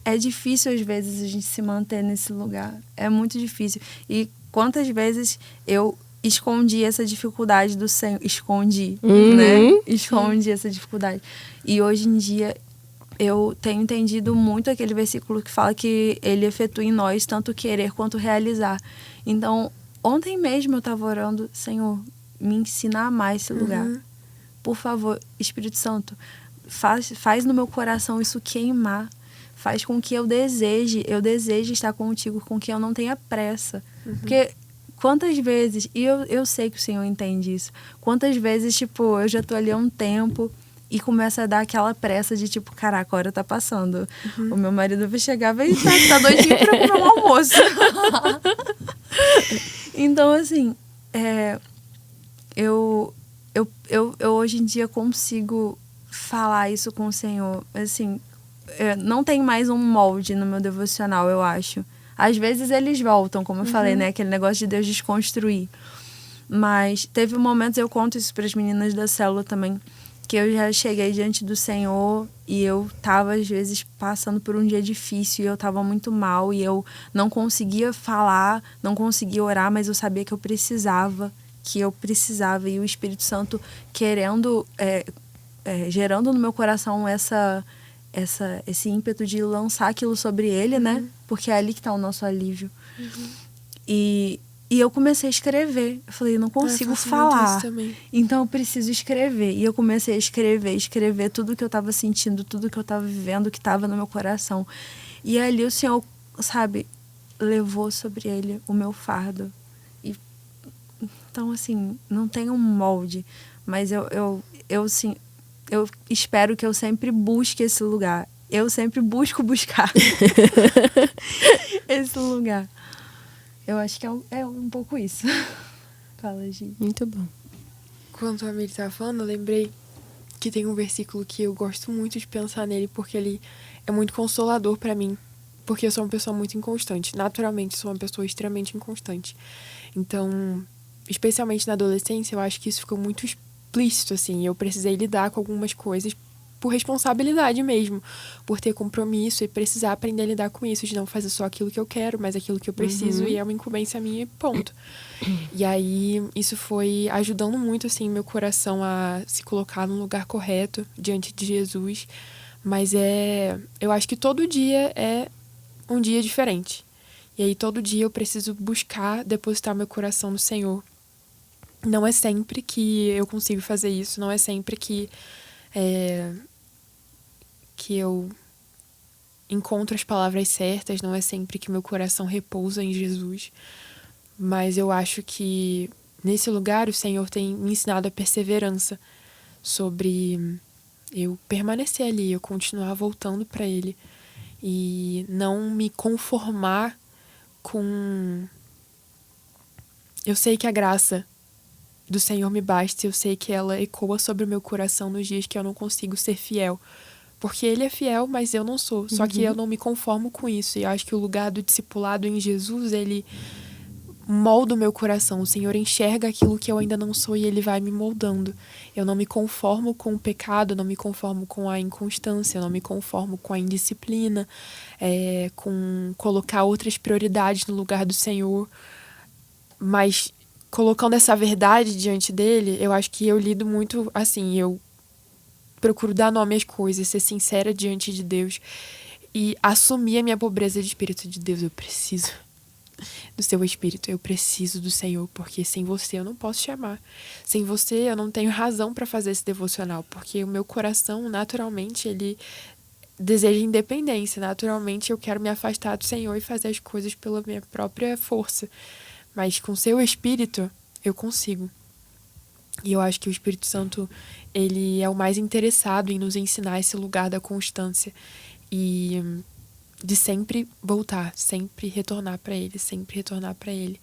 é difícil às vezes a gente se manter nesse lugar. É muito difícil. E quantas vezes eu escondi essa dificuldade do Senhor. Escondi, né? Escondi essa dificuldade. E hoje em dia eu tenho entendido muito aquele versículo que fala que ele efetua em nós tanto querer quanto realizar. Então, ontem mesmo eu estava orando, Senhor, me ensina a amar esse lugar. Por favor, Espírito Santo, faz no meu coração isso queimar. Faz com que eu deseje estar contigo, com que eu não tenha pressa. Porque quantas vezes, e eu sei que o Senhor entende isso, quantas vezes, tipo, eu já tô ali há um tempo e começa a dar aquela pressa de tipo, caraca, a hora tá passando. O meu marido vai chegar, vai tá doidinho pra comer um almoço. Então, assim, eu hoje em dia consigo falar isso com o Senhor. Assim, não tem mais um molde no meu devocional, eu acho. Às vezes eles voltam, como eu falei, né? Aquele negócio de Deus desconstruir. Mas teve momentos, eu conto isso para as meninas da célula também, que eu já cheguei diante do Senhor e eu tava, às vezes, passando por um dia difícil e eu tava muito mal e eu não conseguia falar, não conseguia orar, mas eu sabia que eu precisava e o Espírito Santo querendo, gerando no meu coração esse ímpeto de lançar aquilo sobre ele, né? Porque é ali que tá o nosso alívio. E eu comecei a escrever. Eu falei, eu não consigo falar. Então eu preciso escrever. E eu comecei a escrever tudo que eu tava sentindo, tudo que eu tava vivendo, que tava no meu coração. E ali o Senhor, sabe, levou sobre ele o meu fardo. Então, assim, não tem um molde. Mas eu espero que eu sempre busque esse lugar. Eu sempre buscar esse lugar. Eu acho que é um pouco isso. Fala, Gi. Muito bom. Quando a Miri estava falando, eu lembrei que tem um versículo que eu gosto muito de pensar nele, porque ele é muito consolador para mim. Porque eu sou uma pessoa muito inconstante. Naturalmente, sou uma pessoa extremamente inconstante. Então, especialmente na adolescência, eu acho que isso ficou muito explícito, assim. Eu precisei lidar com algumas coisas por responsabilidade mesmo, por ter compromisso e precisar aprender a lidar com isso, de não fazer só aquilo que eu quero, mas aquilo que eu preciso, e é uma incumbência minha e ponto. E aí, isso foi ajudando muito, assim, meu coração a se colocar no lugar correto diante de Jesus, mas eu acho que todo dia é um dia diferente, e aí todo dia eu preciso buscar depositar meu coração no Senhor, Não é sempre que eu consigo fazer isso, não é sempre que eu encontro as palavras certas, não é sempre que meu coração repousa em Jesus. Mas eu acho que nesse lugar o Senhor tem me ensinado a perseverança sobre eu permanecer ali, eu continuar voltando para Ele e não me conformar com... Eu sei que a graça do Senhor me basta, eu sei que ela ecoa sobre o meu coração nos dias que eu não consigo ser fiel. Porque Ele é fiel, mas eu não sou. Só que eu não me conformo com isso. E eu acho que o lugar do discipulado em Jesus, Ele molda o meu coração. O Senhor enxerga aquilo que eu ainda não sou e Ele vai me moldando. Eu não me conformo com o pecado, eu não me conformo com a inconstância, eu não me conformo com a indisciplina, com colocar outras prioridades no lugar do Senhor. Mas colocando essa verdade diante dele, eu acho que eu lido muito assim, eu procuro dar nome às coisas, ser sincera diante de Deus e assumir a minha pobreza de espírito de Deus. Eu preciso do seu espírito, eu preciso do Senhor, porque sem você eu não posso te amar. Sem você eu não tenho razão para fazer esse devocional, porque o meu coração, naturalmente, ele deseja independência. Naturalmente eu quero me afastar do Senhor e fazer as coisas pela minha própria força. Mas com seu espírito eu consigo. E eu acho que o Espírito Santo, ele é o mais interessado em nos ensinar esse lugar da constância e de sempre voltar, sempre retornar para Ele, sempre retornar para Ele.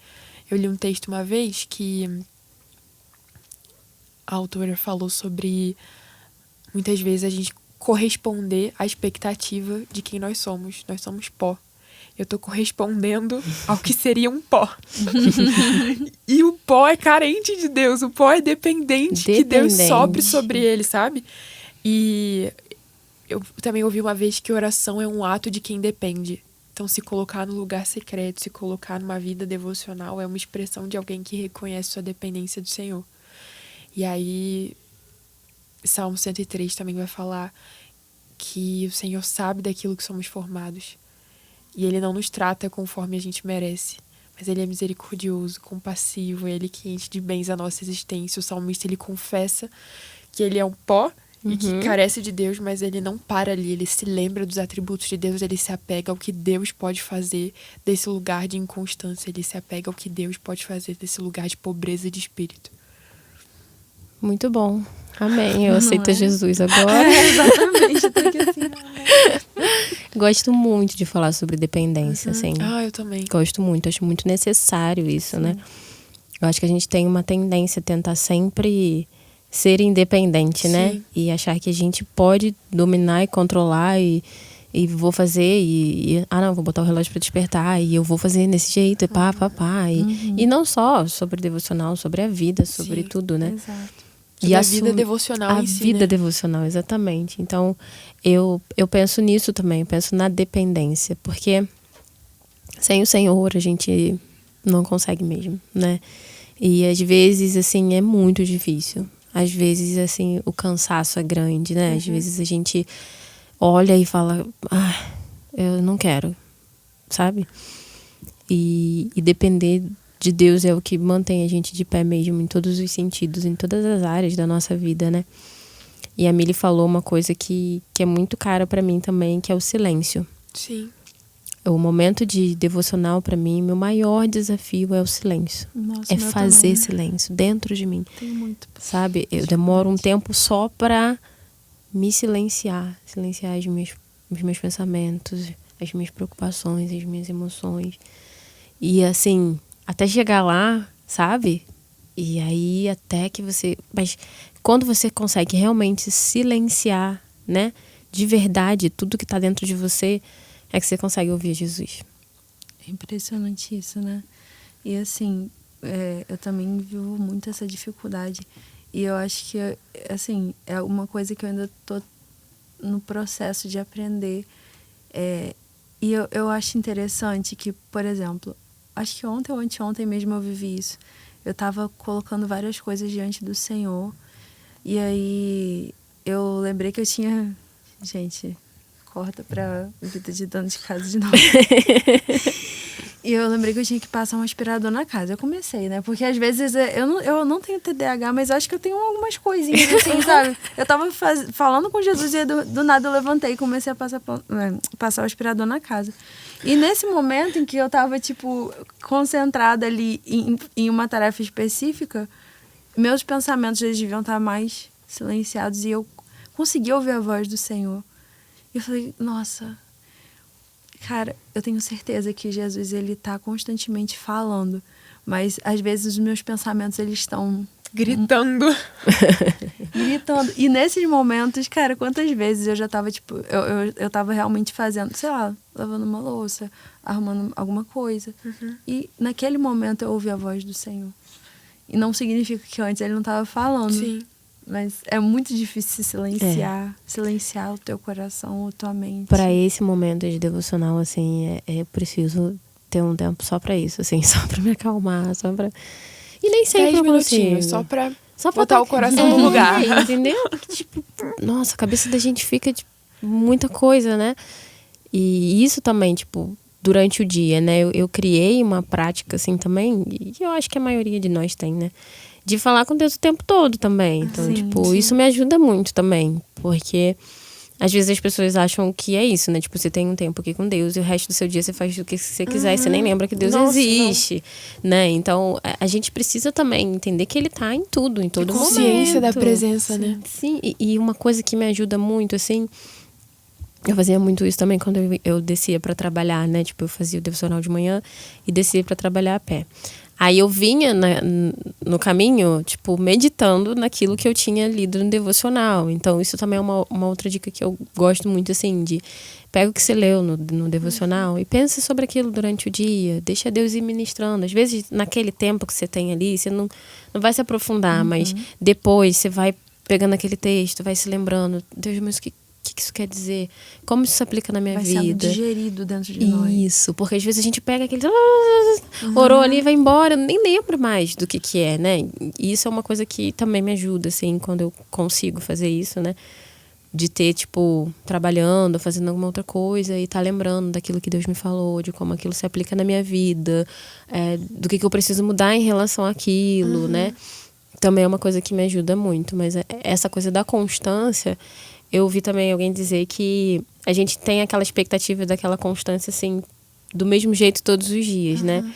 Eu li um texto uma vez que a autora falou sobre muitas vezes a gente corresponder à expectativa de quem nós somos. Nós somos pó. Eu tô correspondendo ao que seria um pó. E o pó é carente de Deus. O pó é dependente que Deus sobre ele, sabe? E eu também ouvi uma vez que oração é um ato de quem depende. Então, se colocar no lugar secreto, se colocar numa vida devocional, é uma expressão de alguém que reconhece sua dependência do Senhor. E aí, Salmo 103 também vai falar que o Senhor sabe daquilo que somos formados. E Ele não nos trata conforme a gente merece. Mas Ele é misericordioso, compassivo, Ele que enche de bens a nossa existência. O salmista, ele confessa que ele é um pó e que carece de Deus, mas ele não para ali. Ele se lembra dos atributos de Deus, ele se apega ao que Deus pode fazer desse lugar de inconstância. Ele se apega ao que Deus pode fazer desse lugar de pobreza de espírito. Muito bom. Amém. Eu aceito Jesus agora. Exatamente. Eu tô aqui assim, Gosto muito de falar sobre dependência, assim. Eu também. Gosto muito. Acho muito necessário isso, né? Eu acho que a gente tem uma tendência a tentar sempre ser independente, né? E achar que a gente pode dominar e controlar e vou fazer não, vou botar o relógio para despertar e eu vou fazer desse jeito e não só sobre devocional, sobre a vida, sobre tudo, né? Exato. E a vida devocional em si, A vida né? devocional, exatamente. Então, eu penso nisso também, eu penso na dependência, porque sem o Senhor a gente não consegue mesmo, né? E às vezes, assim, é muito difícil. Às vezes, assim, o cansaço é grande, né? Às vezes a gente olha e fala, eu não quero, sabe? E depender de Deus é o que mantém a gente de pé mesmo, em todos os sentidos, em todas as áreas da nossa vida, né? E a Mili falou uma coisa que é muito cara pra mim também, que é o silêncio. Sim. O momento de devocional pra mim, meu maior desafio é o silêncio. Nossa, é fazer também. Silêncio dentro de mim. Tem muito. Sabe? Eu demoro um tempo só pra me silenciar os meus pensamentos, as minhas preocupações, as minhas emoções. E assim, até chegar lá, sabe? E aí até que você... Mas quando você consegue realmente silenciar, né? De verdade, tudo que tá dentro de você, é que você consegue ouvir Jesus. É impressionante isso, né? E assim, eu também vivo muito essa dificuldade. E eu acho que, assim, é uma coisa que eu ainda tô no processo de aprender. E eu acho interessante que, por exemplo, acho que ontem ou anteontem mesmo eu vivi isso. Eu tava colocando várias coisas diante do Senhor. E aí eu lembrei que eu tinha... Gente, corta pra vida de dona de casa de novo. E eu lembrei que eu tinha que passar um aspirador na casa. Eu comecei, né? Porque às vezes eu não tenho TDAH, mas acho que eu tenho algumas coisinhas assim, sabe? Eu tava falando com Jesus e do nada eu levantei e comecei a passar o aspirador na casa. E nesse momento em que eu tava, tipo, concentrada ali em uma tarefa específica, meus pensamentos eles deviam estar mais silenciados e eu consegui ouvir a voz do Senhor. E eu falei, nossa... Cara, eu tenho certeza que Jesus, ele tá constantemente falando. Mas, às vezes, os meus pensamentos, eles estão... Gritando. Gritando. E nesses momentos, cara, quantas vezes eu já tava, tipo... Eu tava realmente fazendo, sei lá, lavando uma louça, arrumando alguma coisa. Uhum. E, naquele momento, eu ouvi a voz do Senhor. E não significa que antes ele não tava falando. Sim. Mas é muito difícil silenciar o teu coração, a tua mente. Para esse momento de devocional, assim, é preciso ter um tempo só para isso, assim, só para me acalmar, só para... E nem sempre 10 eu consigo. minutinhos, só pra Só botar o coração no lugar. Entendeu? Tipo, nossa, a cabeça da gente fica de muita coisa, né? E isso também, tipo, durante o dia, né? Eu criei uma prática, assim, também, e eu acho que a maioria de nós tem, né? De falar com Deus o tempo todo também. Então, Sim, tipo, sim. isso me ajuda muito também. Porque às vezes as pessoas acham que é isso, né? Tipo, você tem um tempo aqui com Deus e o resto do seu dia você faz o que você quiser. E você nem lembra que Deus Nossa, existe, né? Então, a gente precisa também entender que Ele tá em tudo, em todo momento. Consciência da presença, né? Sim, e uma coisa que me ajuda muito, assim... Eu fazia muito isso também quando eu descia pra trabalhar, né? Tipo, eu fazia o devocional de manhã e descia pra trabalhar a pé. Aí eu vinha no caminho, tipo, meditando naquilo que eu tinha lido no devocional. Então, isso também é uma outra dica que eu gosto muito, assim, de... Pega o que você leu no devocional e pensa sobre aquilo durante o dia. Deixa Deus ir ministrando. Às vezes, naquele tempo que você tem ali, você não vai se aprofundar, mas depois você vai pegando aquele texto, vai se lembrando. Deus, mas o que isso quer dizer? Como isso se aplica na minha Vai vida? sendo digerido dentro de nós. Isso, porque às vezes a gente pega aquele... Orou ali, vai embora, nem lembro mais do que é, né? E isso é uma coisa que também me ajuda, assim, quando eu consigo fazer isso, né? De ter, tipo, trabalhando, fazendo alguma outra coisa e tá lembrando daquilo que Deus me falou, de como aquilo se aplica na minha vida, do que eu preciso mudar em relação àquilo, né? Também é uma coisa que me ajuda muito, mas essa coisa da constância... Eu ouvi também alguém dizer que a gente tem aquela expectativa daquela constância, assim, do mesmo jeito todos os dias, né?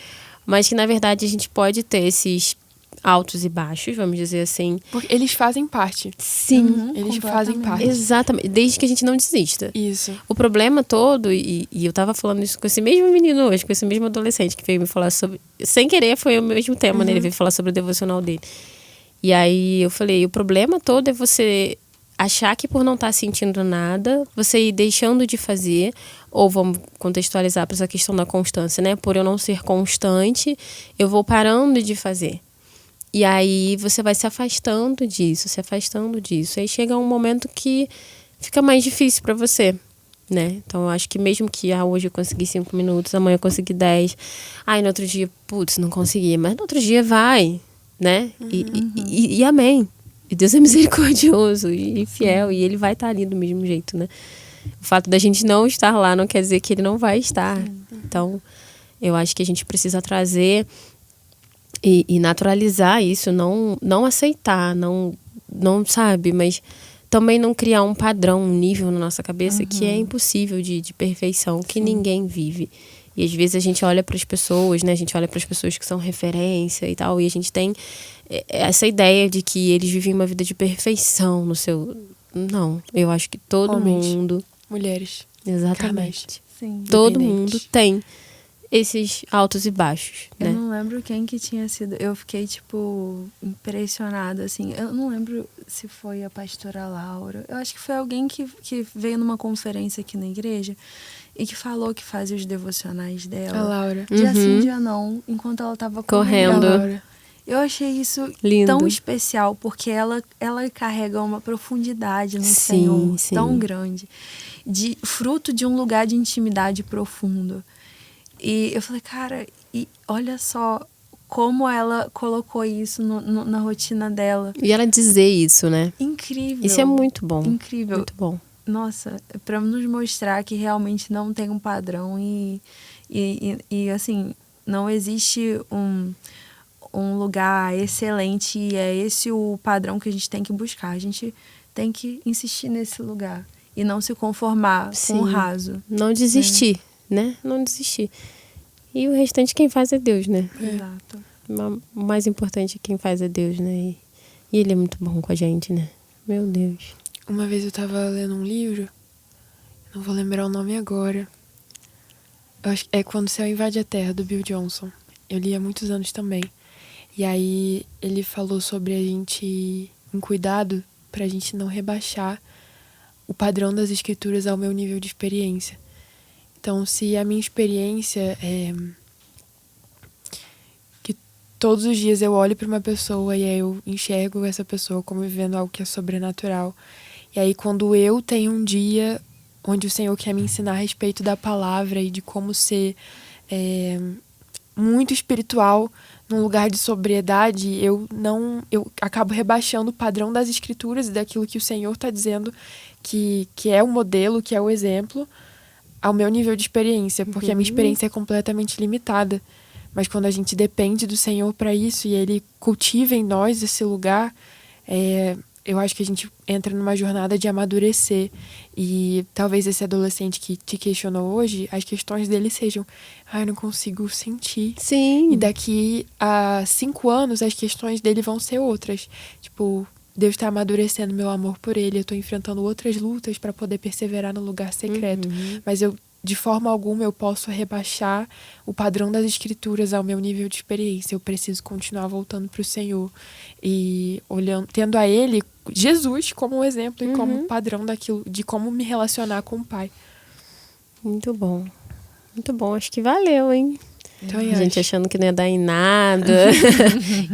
Mas que, na verdade, a gente pode ter esses altos e baixos, vamos dizer assim. Porque eles fazem parte. Sim. Eles fazem parte. Exatamente. Desde que a gente não desista. Isso. O problema todo, e eu tava falando isso com esse mesmo menino hoje, com esse mesmo adolescente que veio me falar sobre... Sem querer, foi o mesmo tema, né? Ele veio falar sobre o devocional dele. E aí eu falei, o problema todo é você... achar que por não estar sentindo nada, você ir deixando de fazer, ou vamos contextualizar para essa questão da constância, né? Por eu não ser constante, eu vou parando de fazer. E aí você vai se afastando disso. Aí chega um momento que fica mais difícil para você, né? Então eu acho que mesmo que hoje eu consegui 5 minutos, amanhã eu consegui 10, no outro dia, putz, não consegui, mas no outro dia vai, né? E amém. E Deus é misericordioso e fiel, e Ele vai estar ali do mesmo jeito, né? O fato da gente não estar lá não quer dizer que Ele não vai estar. Então, eu acho que a gente precisa trazer e naturalizar isso, não aceitar, não sabe, mas também não criar um padrão, um nível na nossa cabeça que é impossível de perfeição, que ninguém vive. E às vezes a gente olha para as pessoas, né? A gente olha para as pessoas que são referência e tal, e a gente tem essa ideia de que eles vivem uma vida de perfeição no seu... Não, eu acho que todo Homens, mundo... mulheres. Exatamente. Sim. Todo mundo tem esses altos e baixos, Eu né? não lembro quem que tinha sido. Eu fiquei, tipo, impressionada, assim. Eu não lembro se foi a pastora Laura. Eu acho que foi alguém que veio numa conferência aqui na igreja e que falou que fazia os devocionais dela. A Laura. Dia sim, dia não, enquanto ela tava Correndo. A Laura. Eu achei isso Lindo. tão especial, porque ela carrega uma profundidade no Sim, Senhor sim. tão grande, fruto de um lugar de intimidade profundo. E eu falei, cara, e olha só como ela colocou isso na rotina dela. E ela dizer isso, né? Incrível. Isso é muito bom. Incrível. Muito bom. Nossa, para nos mostrar que realmente não tem um padrão e E assim, não existe um lugar excelente e é esse o padrão que a gente tem que buscar. A gente tem que insistir nesse lugar e não se conformar com o raso. Não desistir, né? Não desistir. E o restante quem faz é Deus, né? Exato. O mais importante quem faz é Deus, né? E Ele é muito bom com a gente, né? Meu Deus. Uma vez eu tava lendo um livro, não vou lembrar o nome agora. Eu acho que é Quando o Céu Invade a Terra, do Bill Johnson. Eu li há muitos anos também. E aí ele falou sobre a gente, um cuidado pra gente não rebaixar o padrão das escrituras ao meu nível de experiência. Então, se a minha experiência é que todos os dias eu olho para uma pessoa e aí eu enxergo essa pessoa como vivendo algo que é sobrenatural. E aí, quando eu tenho um dia onde o Senhor quer me ensinar a respeito da palavra e de como ser muito espiritual num lugar de sobriedade, eu acabo rebaixando o padrão das escrituras e daquilo que o Senhor está dizendo que é o modelo, que é o exemplo, ao meu nível de experiência, porque a minha experiência é completamente limitada. Mas quando a gente depende do Senhor para isso e Ele cultiva em nós esse lugar, eu acho que a gente entra numa jornada de amadurecer. E talvez esse adolescente que te questionou hoje, as questões dele sejam: eu não consigo sentir. Sim. E daqui a 5 anos, as questões dele vão ser outras. Tipo, Deus está amadurecendo meu amor por ele, eu estou enfrentando outras lutas para poder perseverar no lugar secreto. Mas de forma alguma, eu posso rebaixar o padrão das escrituras ao meu nível de experiência. Eu preciso continuar voltando para o Senhor e tendo a Ele, Jesus, como um exemplo e como padrão daquilo, de como me relacionar com o Pai. Muito bom. Muito bom. Acho que valeu, hein? Então, a gente achando que não ia dar em nada.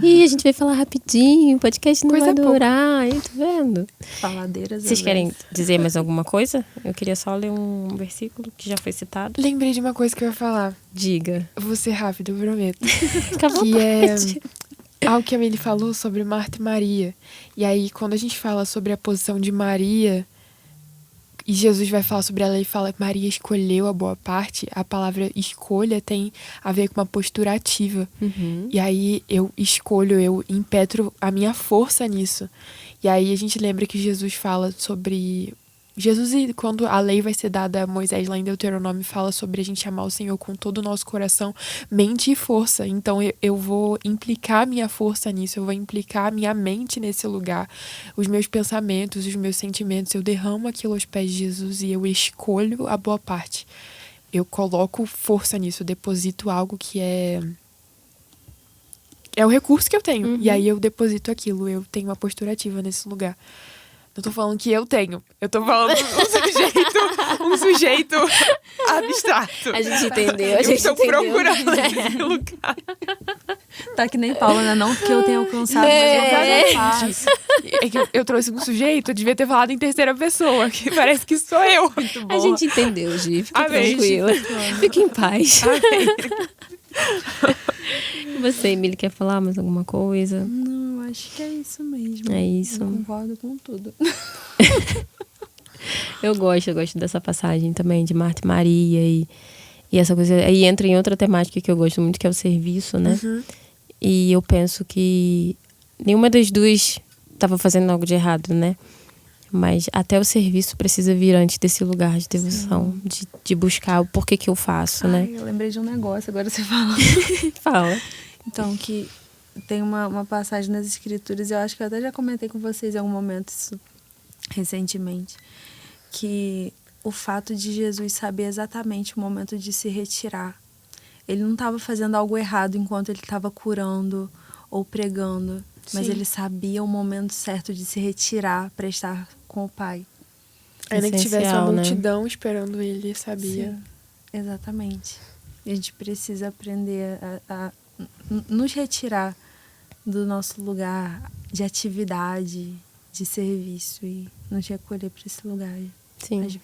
E a gente vai falar rapidinho, o podcast não Coisa vai durar. Aí, tá vendo? Faladeiras. Vocês querem dizer mais alguma coisa? Eu queria só ler um versículo que já foi citado. Lembrei de uma coisa que eu ia falar. Diga. Eu vou ser rápido, eu prometo. Fica à Que é vontade. algo que a Amelie falou sobre Marta e Maria. E aí, quando a gente fala sobre a posição de Maria, e Jesus vai falar sobre ela e fala que Maria escolheu a boa parte, a palavra escolha tem a ver com uma postura ativa. E aí eu escolho, eu impetro a minha força nisso. E aí a gente lembra que Jesus fala sobre... Jesus, quando a lei vai ser dada a Moisés lá em Deuteronômio, fala sobre a gente amar o Senhor com todo o nosso coração, mente e força. Então eu vou implicar minha força nisso, eu vou implicar minha mente nesse lugar, os meus pensamentos, os meus sentimentos. Eu derramo aquilo aos pés de Jesus e eu escolho a boa parte. Eu coloco força nisso, eu deposito algo que é o recurso que eu tenho. E aí eu deposito aquilo, eu tenho uma postura ativa nesse lugar. Não tô falando que eu tenho. Eu tô falando um sujeito abstrato. A gente entendeu, Eu estou procurando esse lugar. Tá que nem Paula, né? Não que eu tenha alcançado, mas eu faço. É que eu trouxe um sujeito, eu devia ter falado em terceira pessoa, que parece que sou eu. Muito bom. A gente entendeu, Gi. Fica Amém. tranquila. Fica em paz. Amém. Você, Emília, quer falar mais alguma coisa? Não, acho que é isso mesmo. É isso. Eu concordo com tudo. Eu gosto dessa passagem também de Marta e Maria e essa coisa. Aí entra em outra temática que eu gosto muito, que é o serviço, né? E eu penso que nenhuma das duas estava fazendo algo de errado, né? Mas até o serviço precisa vir antes desse lugar de devoção, de buscar o porquê que eu faço, né? Eu lembrei de um negócio, agora você fala. Fala. Então, que tem uma passagem nas escrituras, eu acho que eu até já comentei com vocês em algum momento isso recentemente, que o fato de Jesus saber exatamente o momento de se retirar. Ele não estava fazendo algo errado enquanto ele estava curando ou pregando, mas ele sabia o momento certo de se retirar para estar com o Pai. Ainda que tivesse uma né? multidão esperando ele, sabia. Sim, exatamente. E a gente precisa aprender a nos retirar do nosso lugar de atividade, de serviço e nos recolher para esse lugar. Sim.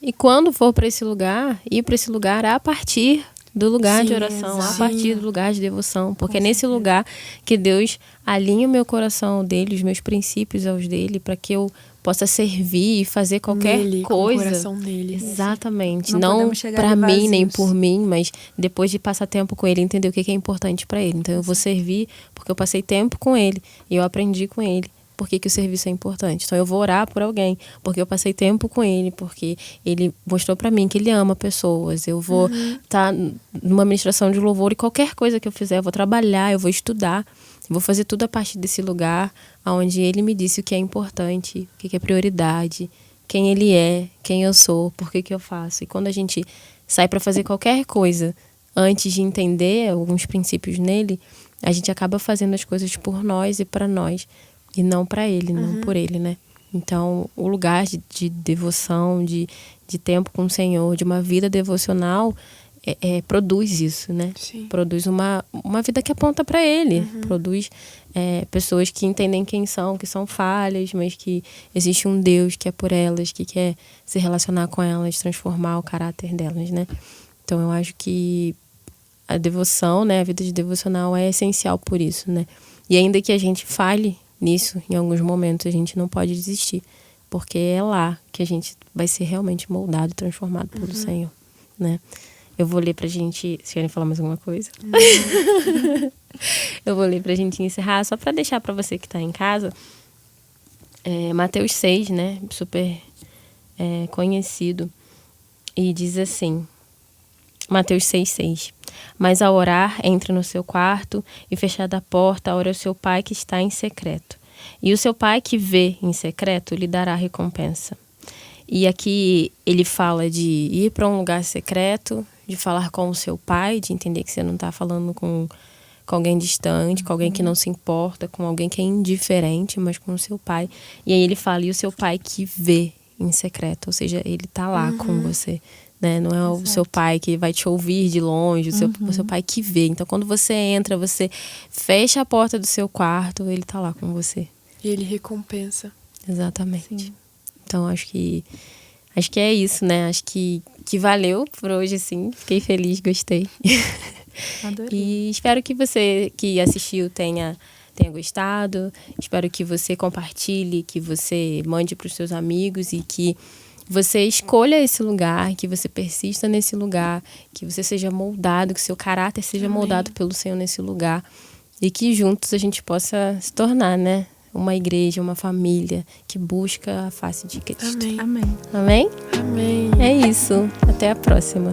E quando for para esse lugar, ir para esse lugar a partir do lugar de oração, a partir do lugar de devoção. Porque é nesse lugar que Deus alinha o meu coração ao dele, os meus princípios aos dele, para que eu possa servir e fazer qualquer Nele, com o coisa. coração nele. Exatamente. Não Não podemos chegar pra ali mim, nem vazios. por mim, mas depois de passar tempo com ele, entender o que é importante pra ele. Então eu vou servir porque eu passei tempo com ele e eu aprendi com ele. Por que o serviço é importante? Então eu vou orar por alguém, porque eu passei tempo com ele, porque ele mostrou pra mim que ele ama pessoas. Eu vou estar numa ministração de louvor e qualquer coisa que eu fizer, eu vou trabalhar, eu vou estudar, eu vou fazer tudo a partir desse lugar onde ele me disse o que é importante, o que é prioridade, quem ele é, quem eu sou, por que eu faço. E quando a gente sai pra fazer qualquer coisa antes de entender alguns princípios nele, a gente acaba fazendo as coisas por nós e pra nós. E não para ele, não por ele, né? Então, o lugar de devoção, de tempo com o Senhor, de uma vida devocional, produz isso, né? Sim. Produz uma vida que aponta para ele. Produz pessoas que entendem quem são, que são falhas, mas que existe um Deus que é por elas, que quer se relacionar com elas, transformar o caráter delas, né? Então, eu acho que a devoção, né? A vida de devocional é essencial por isso, né? E ainda que a gente falhe nisso, em alguns momentos, a gente não pode desistir, porque é lá que a gente vai ser realmente moldado e transformado pelo Senhor, né? Eu vou ler pra gente... Vocês querem falar mais alguma coisa? Eu vou ler pra gente encerrar, só pra deixar pra você que tá em casa. Mateus 6, né? Super conhecido. E diz assim... Mateus 6:6. Mas ao orar, entre no seu quarto e fechada a porta, ore ao seu pai que está em secreto. E o seu pai que vê em secreto lhe dará recompensa. E aqui ele fala de ir para um lugar secreto, de falar com o seu pai, de entender que você não está falando com alguém distante, com alguém que não se importa, com alguém que é indiferente, mas com o seu pai. E aí ele fala, e o seu pai que vê em secreto, ou seja, ele está lá com você. Né? Não é o seu pai que vai te ouvir de longe, o seu pai que vê. Então, quando você entra, você fecha a porta do seu quarto, ele tá lá com você. E ele recompensa. Exatamente. Sim. Então, acho que é isso, né? Acho que valeu por hoje, sim. Fiquei feliz, gostei. Adorei. E espero que você que assistiu tenha gostado. Espero que você compartilhe, que você mande para os seus amigos e que você escolha esse lugar, que você persista nesse lugar, que você seja moldado, que seu caráter seja moldado pelo Senhor nesse lugar e que juntos a gente possa se tornar, né? Uma igreja, uma família que busca a face de Cristo. Amém. Amém. Amém? Amém. É isso. Até a próxima.